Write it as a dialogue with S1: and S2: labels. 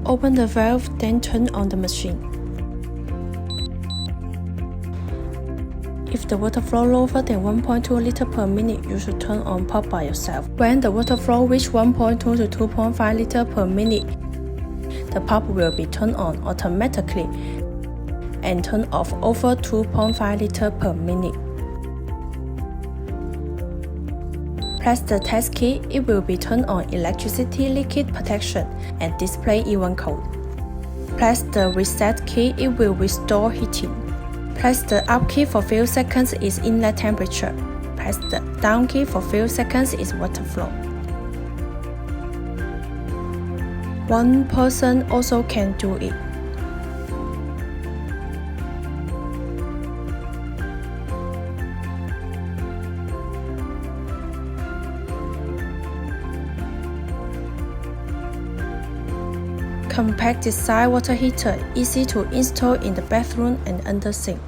S1: Open the valve, then turn on the machine. If the water flow lower than 1.2 liters per minute, you should turn on pump by yourself. When the water flow reaches 1.2 to 2.5 liters per minute, the pump will be turned on automatically and turn off over 2.5 liters per minute. Press the test key, it will be turned on electricity leakage protection and display event code. Press the reset key, it will restore heating. Press the up key for few seconds is inlet temperature. Press the down key for few seconds is water flow. One person also can do it. Compact design water heater, easy to install in the bathroom and under sink.